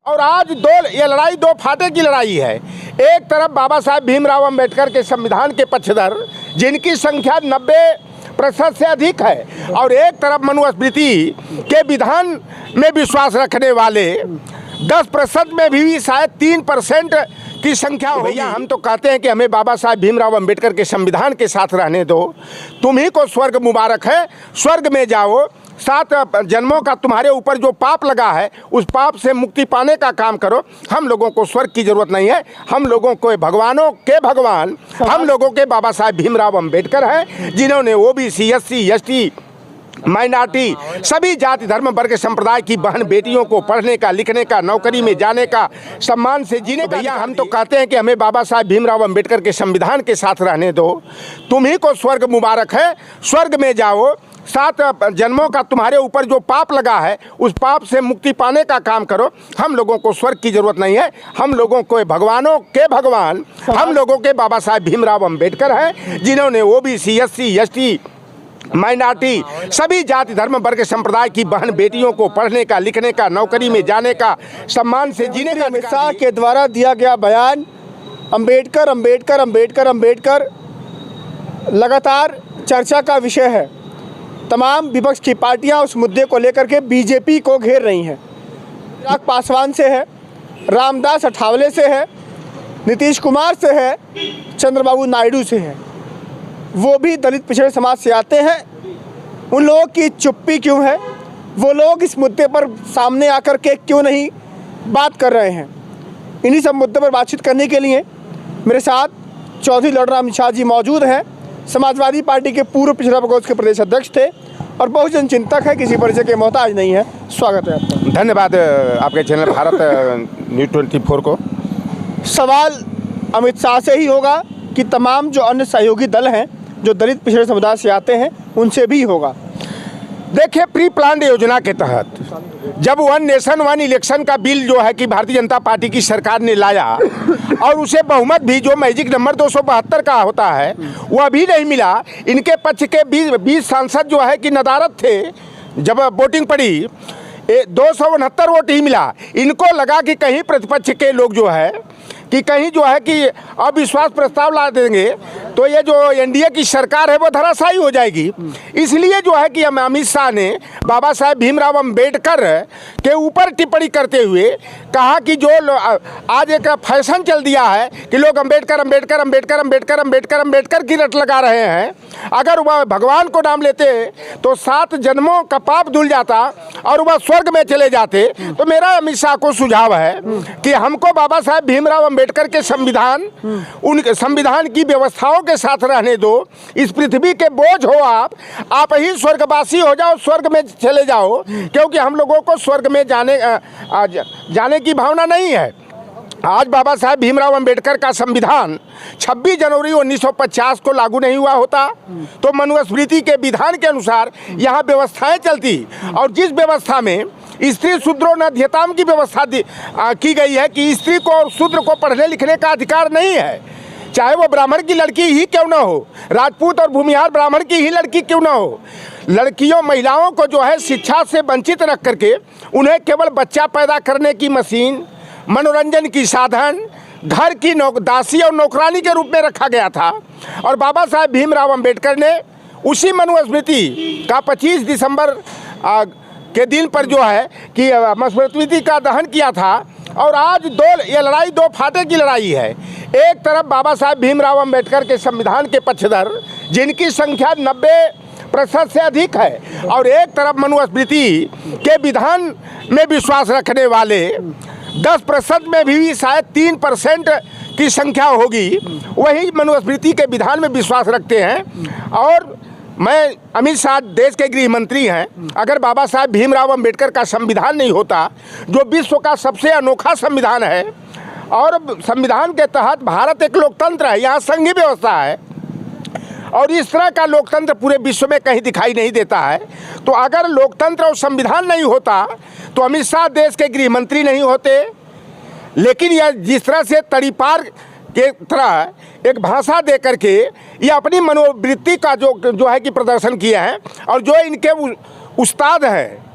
और आज ये लड़ाई दो फाटे की लड़ाई है। एक तरफ बाबा साहब भीमराव अंबेडकर के संविधान के पक्षधर जिनकी संख्या 90% से अधिक है, और एक तरफ मनुस्मृति के विधान में विश्वास रखने वाले 10% में भी शायद 3% की संख्या हो। भैया हम तो कहते हैं कि हमें बाबा साहब भीमराव अंबेडकर के संविधान के साथ रहने दो। तुम्ही को स्वर्ग मुबारक है, स्वर्ग में जाओ, 7 जन्मों का तुम्हारे ऊपर जो पाप लगा है उस पाप से मुक्ति पाने का काम करो। हम लोगों को स्वर्ग की जरूरत नहीं है, हम लोगों को भगवानों के भगवान हम लोगों के बाबा साहब भीमराव अंबेडकर हैं, जिन्होंने ओबीसी, एससी, एसटी, माइनॉरिटी सभी जाति धर्म वर्ग संप्रदाय की बहन बेटियों को पढ़ने का, लिखने का, नौकरी में जाने का, सम्मान से जीने का। भैया हम तो कहते हैं कि हमें बाबा साहब भीमराव अंबेडकर के संविधान के साथ रहने दो। तुम्ही को स्वर्ग मुबारक है, स्वर्ग में जाओ, 7 जन्मों का तुम्हारे ऊपर जो पाप लगा है उस पाप से मुक्ति पाने का काम करो। हम लोगों को स्वर्ग की जरूरत नहीं है, हम लोगों को भगवानों के भगवान हम लोगों के बाबा साहब भीमराव अंबेडकर हैं, जिन्होंने ओबीसी, एससी, एसटी, माइनॉरिटी सभी जाति धर्म वर्ग संप्रदाय की बहन बेटियों को पढ़ने का, लिखने का, नौकरी में जाने का, सम्मान से जीने का। अमित शाह के द्वारा दिया गया बयान अंबेडकर अंबेडकर अंबेडकर अंबेडकर लगातार चर्चा का विषय है। तमाम विपक्ष की पार्टियां उस मुद्दे को लेकर के बीजेपी को घेर रही हैं। चिराग पासवान से है, रामदास अठावले से है, नीतीश कुमार से है, चंद्रबाबू नायडू से है। वो भी दलित पिछड़े समाज से आते हैं। उन लोगों की चुप्पी क्यों है? वो लोग इस मुद्दे पर सामने आकर के क्यों नहीं बात कर रहे हैं? इन्हीं सब मुद्दों पर बातचीत करने के लिए मेरे साथ चौधरी लौटराम निषाद जी मौजूद हैं। समाजवादी पार्टी के पूर्व पिछड़ा प्रकोष्ठ के प्रदेश अध्यक्ष थे और बहुजन चिंतक है, किसी परिचय के मोहताज नहीं है। स्वागत है आपका। धन्यवाद आपके चैनल भारत न्यूज़ 24 को। सवाल अमित शाह से ही होगा कि तमाम जो अन्य सहयोगी दल हैं जो दलित पिछड़े समुदाय से आते हैं उनसे भी होगा। देखिए, प्री प्लान योजना के तहत जब 1 नेशन 1 इलेक्शन का बिल जो है कि भारतीय जनता पार्टी की सरकार ने लाया और उसे बहुमत भी जो मैजिक नंबर 272 का होता है वह भी नहीं मिला। इनके पक्ष के 20 सांसद जो है कि नदारत थे, जब वोटिंग पड़ी 269 वोट ही मिला। इनको लगा कि कहीं प्रतिपक्ष के लोग जो है कि कहीं जो है कि अविश्वास प्रस्ताव ला देंगे तो ये जो एनडीए की सरकार है वो धराशायी हो जाएगी। इसलिए जो है कि अमित शाह ने बाबा साहब भीमराव अंबेडकर के ऊपर टिप्पणी करते हुए कहा कि जो आज एक फैशन चल दिया है कि लोग अंबेडकर अंबेडकर अंबेडकर अंबेडकर अंबेडकर अंबेडकर की रट लगा रहे हैं, अगर वह भगवान को नाम लेते तो 7 जन्मों का पाप धुल जाता और वह स्वर्ग में चले जाते। तो मेरा अमित शाह को सुझाव है कि हमको बाबा साहब भीमराव अंबेडकर के संविधान, उन संविधान की व्यवस्थाओं के साथ रहने दो। इस पृथ्वी के बोझ हो आप ही स्वर्गवासी हो जाओ, स्वर्ग में चले जाओ, क्योंकि हम लोगों को स्वर्ग में जाने की भावना नहीं है। आज बाबा साहब भीमराव अंबेडकर का संविधान 26 जनवरी 1950 को लागू नहीं हुआ होता तो मनुस्मृति के विधान के अनुसार यहाँ व्यवस्थाएं चलती, और जिस व्यवस्था में स्त्री शूद्रो नध्यताम की व्यवस्था की गई है कि स्त्री को और शूद्र को पढ़ने लिखने का अधिकार नहीं है, चाहे वो ब्राह्मण की लड़की ही क्यों ना हो, राजपूत और भूमिहार ब्राह्मण की ही लड़की क्यों ना हो। लड़कियों महिलाओं को जो है शिक्षा से वंचित रख करके उन्हें केवल बच्चा पैदा करने की मशीन, मनोरंजन की साधन, घर की दासी और नौकरानी के रूप में रखा गया था। और बाबा साहब भीमराव अंबेडकर ने उसी मनुस्मृति का 25 दिसंबर के दिन पर जो है कि मनुस्मृति का दहन किया था। और आज ये लड़ाई दो फाटे की लड़ाई है। एक तरफ बाबा साहब भीमराव अंबेडकर के संविधान के पक्षधर जिनकी संख्या 90% से अधिक है, और एक तरफ मनुस्मृति के विधान में विश्वास रखने वाले 10% में भी शायद 3% की संख्या होगी, वही मनुस्मृति के विधान में विश्वास रखते हैं। और मैं अमित शाह देश के गृह मंत्री हैं, अगर बाबा साहब भीमराव अंबेडकर का संविधान नहीं होता जो विश्व का सबसे अनोखा संविधान है, और संविधान के तहत भारत एक लोकतंत्र है, यहाँ संघीय व्यवस्था है और इस तरह का लोकतंत्र पूरे विश्व में कहीं दिखाई नहीं देता है। तो अगर लोकतंत्र और संविधान नहीं होता तो अमित शाह देश के गृह मंत्री नहीं होते। लेकिन यह जिस तरह से तड़ीपार के तरह एक भाषा दे करके ये अपनी मनोवृत्ति का जो है कि प्रदर्शन किए हैं, और जो इनके उस्ताद हैं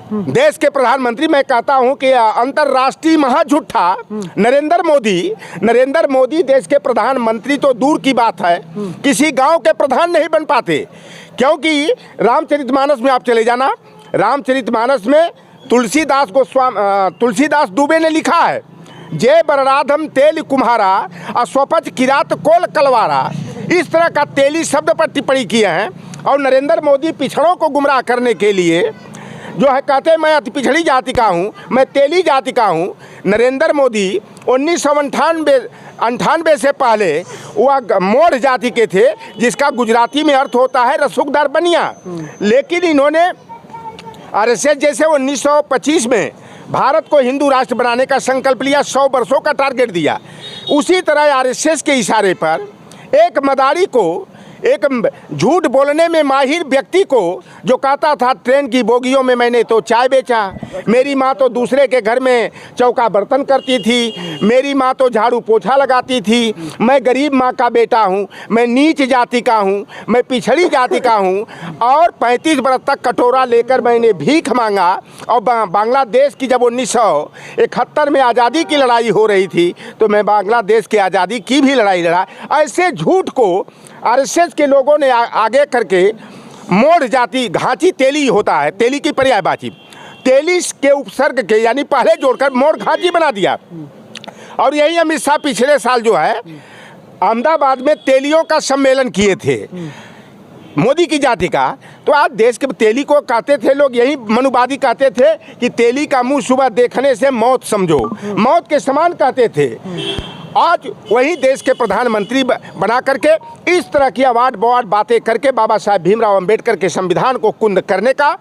देश के प्रधानमंत्री, मैं कहता हूं कि अंतर्राष्ट्रीय महाझूठा नरेंद्र मोदी देश के प्रधानमंत्री तो दूर की बात है, किसी गांव के प्रधान नहीं बन पाते। क्योंकि रामचरितमानस में आप चले जाना, रामचरितमानस में तुलसीदास दुबे ने लिखा है, जय बरराधम तेल कुम्हारा अस्वपच किरात कोल कलवारा। इस तरह का तेली शब्द पर टिप्पणी किए हैं। और नरेंद्र मोदी पिछड़ों को गुमराह करने के लिए जो है कहते हैं मैं अति पिछड़ी जाति का हूँ, मैं तेली जाति का हूँ। नरेंद्र मोदी 1998 से पहले वह मोड़ जाति के थे, जिसका गुजराती में अर्थ होता है रसूखदार बनिया। लेकिन इन्होंने आरएसएस जैसे 1925 में भारत को हिंदू राष्ट्र बनाने का संकल्प लिया, 100 वर्षों का टारगेट दिया। उसी तरह आरएसएस के इशारे पर एक मदारी को, एक झूठ बोलने में माहिर व्यक्ति को, जो कहता था ट्रेन की बोगियों में मैंने तो चाय बेचा, मेरी माँ तो दूसरे के घर में चौका बर्तन करती थी, मेरी माँ तो झाड़ू पोछा लगाती थी, मैं गरीब माँ का बेटा हूँ, मैं नीच जाति का हूँ, मैं पिछड़ी जाति का हूँ। और 35 बरस तक कटोरा लेकर मैंने भीख मांगा। और बांग्लादेश की जब 1971 में आज़ादी की लड़ाई हो रही थी, तो मैं बांग्लादेश की आज़ादी की भी लड़ाई लड़ा। ऐसे झूठ को आरएसएस के लोगों ने आगे करके मोड़ जाति, घांची तेली होता है, तेली की पर्यायवाची, तेली के उपसर्ग के यानी पहले जोड़कर मोड़ घांची बना दिया। और यही अमित शाह पिछले साल जो है अहमदाबाद में तेलियों का सम्मेलन किए थे, मोदी की जाति का। तो आज देश के तेली को कहते थे लोग, यही मनुवादी कहते थे कि तेली का मुंह सुबह देखने से मौत समझो, मौत के समान कहते थे। आज वही देश के प्रधानमंत्री बना करके इस तरह की अवार्ड बातें करके बाबा साहब भीमराव अंबेडकर के संविधान को कुंद करने का।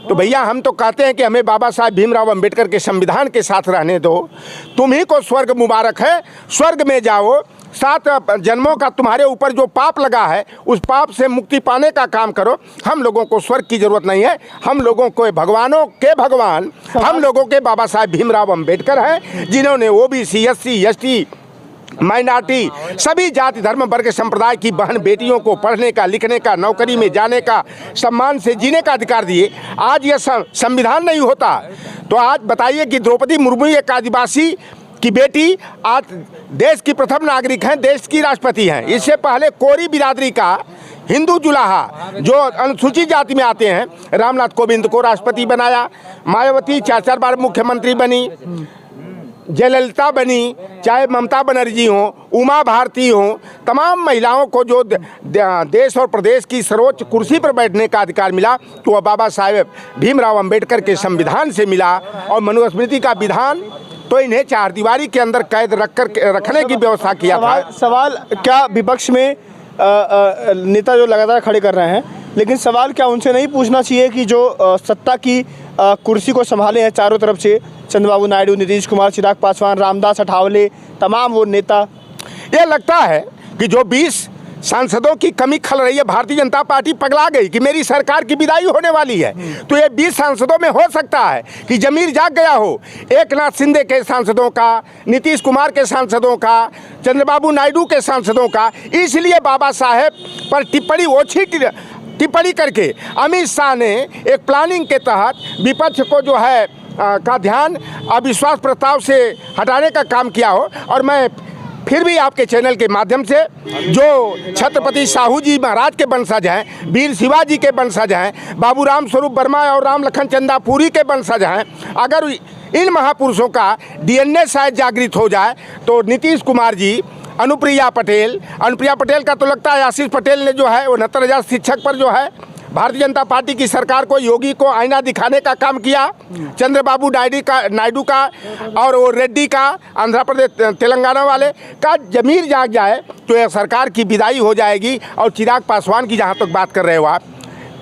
तो भैया हम तो कहते हैं कि हमें बाबा साहब भीमराव अंबेडकर के संविधान के साथ रहने दो। तुम्ही को स्वर्ग मुबारक है, स्वर्ग में जाओ, 7 जन्मों का तुम्हारे ऊपर जो पाप लगा है उस पाप से मुक्ति पाने का काम करो। हम लोगों को स्वर्ग की जरूरत नहीं है, हम लोगों को भगवानों के भगवान हम लोगों के बाबा साहब भीमराव अंबेडकर हैं, जिन्होंने ओबीसी, एससी, एसटी, माइनॉरिटी सभी जाति धर्म वर्ग संप्रदाय की बहन बेटियों को पढ़ने का, लिखने का, नौकरी में जाने का, सम्मान से जीने का अधिकार दिए। आज यह संविधान नहीं होता तो आज बताइए कि द्रौपदी मुर्मू एक आदिवासी की बेटी आज देश की प्रथम नागरिक हैं, देश की राष्ट्रपति हैं। इससे पहले कोरी बिरादरी का हिंदू जुलाहा जो अनुसूचित जाति में आते हैं, रामनाथ कोविंद को राष्ट्रपति बनाया, मायावती 4 बार मुख्यमंत्री बनी, जयललिता बनी, चाहे ममता बनर्जी हो, उमा भारती हो, तमाम महिलाओं को जो देश और प्रदेश की सर्वोच्च कुर्सी पर बैठने का अधिकार मिला तो वह बाबा साहेब भीमराव अंबेडकर के संविधान से मिला। और मनुस्मृति का विधान तो इन्हें 4 दीवारी के अंदर कैद रखने की व्यवस्था किया था। सवाल क्या विपक्ष में नेता जो लगातार खड़े कर रहे हैं, लेकिन सवाल क्या उनसे नहीं पूछना चाहिए कि जो सत्ता की कुर्सी को संभाले हैं चारों तरफ से, चंद्रबाबू नायडू, नीतीश कुमार, चिराग पासवान, रामदास अठावले, तमाम वो नेता, ये लगता है कि जो 20 सांसदों की कमी खल रही है, भारतीय जनता पार्टी पगला गई कि मेरी सरकार की विदाई होने वाली है। तो ये 20 सांसदों में हो सकता है कि जमीर जाग गया हो, एकनाथ शिंदे के सांसदों का, नीतीश कुमार के सांसदों का, चंद्रबाबू नायडू के सांसदों का। इसलिए बाबा साहेब पर टिप्पणी करके अमित शाह ने एक प्लानिंग के तहत विपक्ष को जो है का ध्यान अविश्वास प्रस्ताव से हटाने का काम किया हो। और मैं फिर भी आपके चैनल के माध्यम से जो छत्रपति साहू जी महाराज के वंशज हैं, वीर शिवाजी के वंशज हैं, बाबू राम स्वरूप वर्मा और राम लखन चंदापुरी के वंशज हैं, अगर इन महापुरुषों का डीएनए शायद जागृत हो जाए तो नीतीश कुमार जी, अनुप्रिया पटेल का तो लगता है आशीष पटेल ने जो है 69,000 शिक्षक पर जो है भारतीय जनता पार्टी की सरकार को, योगी को आईना दिखाने का काम किया। चंद्रबाबू नायडू का और वो रेड्डी का, आंध्र प्रदेश तेलंगाना वाले का जमीर जाग जाए तो यह सरकार की विदाई हो जाएगी। और चिराग पासवान की जहाँ तक बात कर रहे हो आप,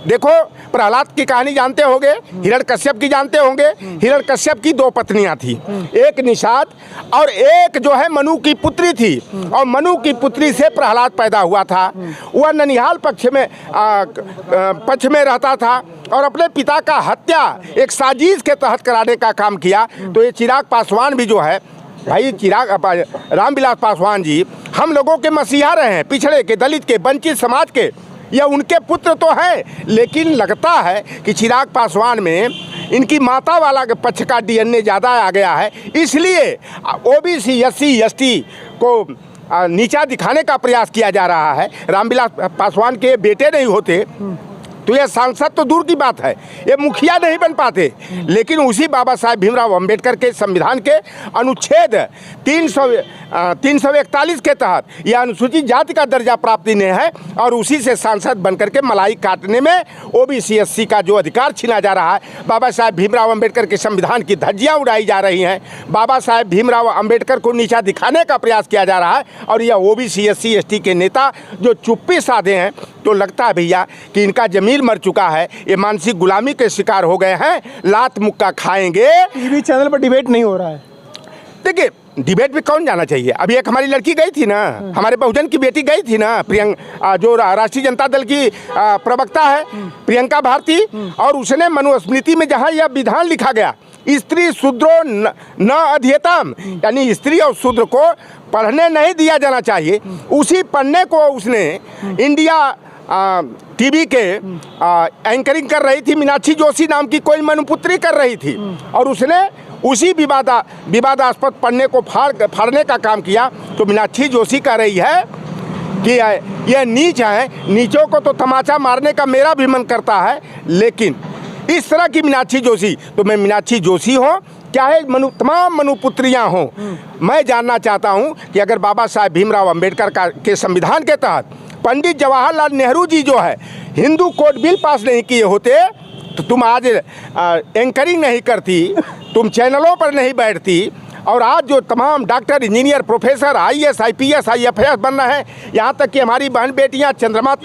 देखो प्रहलाद की कहानी जानते होंगे, हिरण्यकश्यप की जानते होंगे। हिरण्यकश्यप की 2 पत्नियां थी, एक निषाद और एक जो है मनु की पुत्री थी। और मनु की पुत्री से प्रहलाद पैदा हुआ था। वह ननिहाल पक्ष में रहता था और अपने पिता का हत्या एक साजिश के तहत कराने का काम किया। तो ये चिराग पासवान भी जो है भाई, रामविलास पासवान जी हम लोगों के मसीहा रहे हैं, पिछड़े के, दलित के, वंचित समाज के। यह उनके पुत्र तो हैं, लेकिन लगता है कि चिराग पासवान में इनकी माता वाला के पक्ष का डीएनए ज़्यादा आ गया है, इसलिए ओबीसी एससी एसटी को नीचा दिखाने का प्रयास किया जा रहा है। रामविलास पासवान के बेटे नहीं होते तो यह सांसद तो दूर की बात है, ये मुखिया नहीं बन पाते। लेकिन उसी बाबा साहेब भीमराव अंबेडकर के संविधान के अनुच्छेद 341 के तहत यह अनुसूचित जाति का दर्जा प्राप्त इन्हें है, और उसी से सांसद बनकर के मलाई काटने में ओबीसी एससी का जो अधिकार छीना जा रहा है, बाबा साहेब भीमराव अंबेडकर के संविधान की धज्जियाँ उड़ाई जा रही हैं, बाबा साहेब भीमराव अंबेडकर को नीचा दिखाने का प्रयास किया जा रहा है। और यह ओबीसी एससी एसटी के नेता जो चुप्पी साधे हैं, तो लगता है भैया कि इनका जमीर मर चुका है, ये मानसिक गुलामी के शिकार हो गए हैं, लात मुक्का खाएंगे। टीवी चैनल पर डिबेट नहीं हो रहा है। देखिए डिबेट में कौन जाना चाहिए? अभी एक हमारी लड़की गई थी ना, हमारे बहुजन की बेटी गई थी ना, प्रियंका, जो राष्ट्रीय जनता दल की प्रवक्ता है प्रियंका भारती, और उसने मनुस्मृति में जहाँ यह विधान लिखा गया, स्त्री शूद्रो न अध्येताम, यानी स्त्री और शूद्र को पढ़ने नहीं दिया जाना चाहिए, उसी पढ़ने को उसने इंडिया टीवी के एंकरिंग कर रही थी, मीनाक्षी जोशी नाम की कोई मनुपुत्री कर रही थी, और उसने उसी विवादास्पद पढ़ने को फाड़ने का काम किया। तो मीनाक्षी जोशी कह रही है कि यह नीच है, नीचों को तो तमाचा मारने का मेरा भी मन करता है, लेकिन इस तरह की मीनाक्षी जोशी, तो मैं मीनाक्षी जोशी हूँ चाहे तमाम मनुपुत्रियाँ हों, मैं जानना चाहता हूँ कि अगर बाबा साहेब भीमराव अंबेडकर के संविधान के तहत पंडित जवाहरलाल नेहरू जी जो है हिंदू कोड बिल पास नहीं किए होते, तो तुम आज एंकरिंग नहीं करती, तुम चैनलों पर नहीं बैठती, और आज जो तमाम doctor engineer professor IAS IPS IFS बन रहे हैं, यहाँ तक कि हमारी बहन बेटियाँ चंद्रमा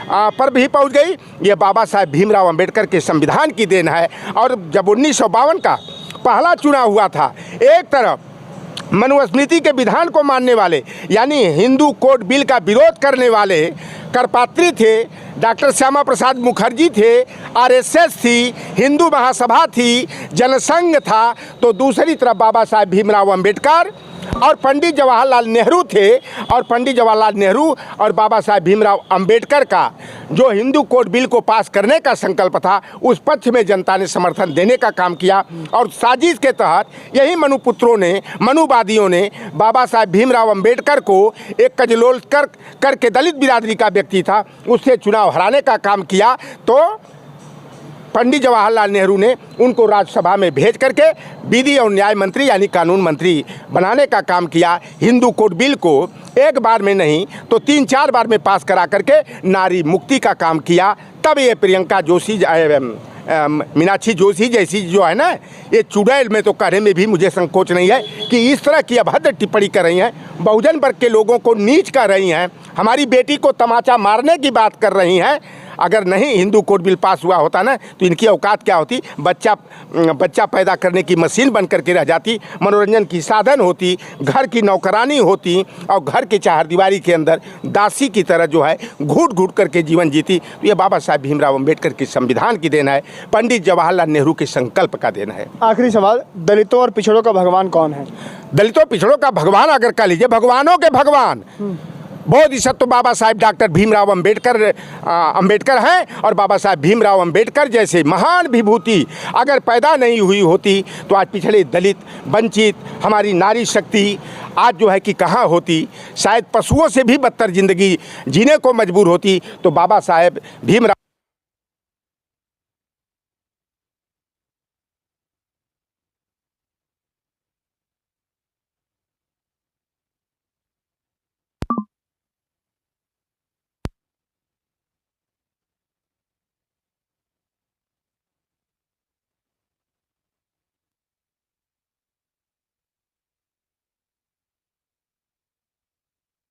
पर भी पहुँच गई, ये बाबा साहेब भीमराव अंबेडकर के संविधान की देन है। और जब 1952 का पहला चुनाव हुआ था, एक तरफ मनुस्मृति के विधान को मानने वाले यानी हिंदू कोड बिल का विरोध करने वाले करपात्री थे, डॉक्टर श्यामा प्रसाद मुखर्जी थे, आरएसएस थी, हिंदू महासभा थी, जनसंघ था, तो दूसरी तरफ बाबा साहेब भीमराव अंबेडकर और पंडित जवाहरलाल नेहरू थे। और पंडित जवाहरलाल नेहरू और बाबा साहेब भीमराव अंबेडकर का जो हिंदू कोड बिल को पास करने का संकल्प था, उस पक्ष में जनता ने समर्थन देने का काम किया, और साजिश के तहत यही मनुपुत्रों ने, मनुवादियों ने बाबा साहेब भीमराव अंबेडकर को एक कजलोल करके दलित बिरादरी का व्यक्ति था, उससे चुनाव हराने का काम किया। तो पंडित जवाहरलाल नेहरू ने उनको राज्यसभा में भेज करके विधि और न्याय मंत्री यानी कानून मंत्री बनाने का काम किया। हिंदू कोड बिल को एक बार में नहीं तो 3-4 बार में पास करा करके नारी मुक्ति का काम किया। तब ये प्रियंका जोशी मीनाक्षी जोशी जैसी जो है ना, ये चुड़ैल में तो कहने में भी मुझे संकोच नहीं है कि इस तरह की अभद्र टिप्पणी कर रही हैं, बहुजन वर्ग के लोगों को नीच कर रही हैं, हमारी बेटी को तमाचा मारने की बात कर रही हैं। अगर नहीं हिंदू कोड बिल पास हुआ होता ना, तो इनकी औकात क्या होती? बच्चा पैदा करने की मशीन बन करके रह जाती, मनोरंजन की साधन होती, घर की नौकरानी होती, और घर के चारदीवारी के अंदर दासी की तरह जो है घूट घूट करके जीवन जीती। तो ये बाबा साहेब भीमराव अंबेडकर के संविधान की देन है, पंडित जवाहरलाल नेहरू के संकल्प का देन है। आखिरी सवाल, दलितों और पिछड़ों का भगवान कौन है? दलितों पिछड़ों का भगवान अगर कह लीजिए, भगवानों के भगवान बोधिसत्व बाबा साहेब डॉक्टर भीमराव अंबेडकर हैं। और बाबा साहेब भीमराव अंबेडकर जैसे महान विभूति अगर पैदा नहीं हुई होती, तो आज पिछड़े दलित वंचित हमारी नारी शक्ति आज जो है कि कहाँ होती, शायद पशुओं से भी बदतर जिंदगी जीने को मजबूर होती। तो बाबा साहेब भीमराव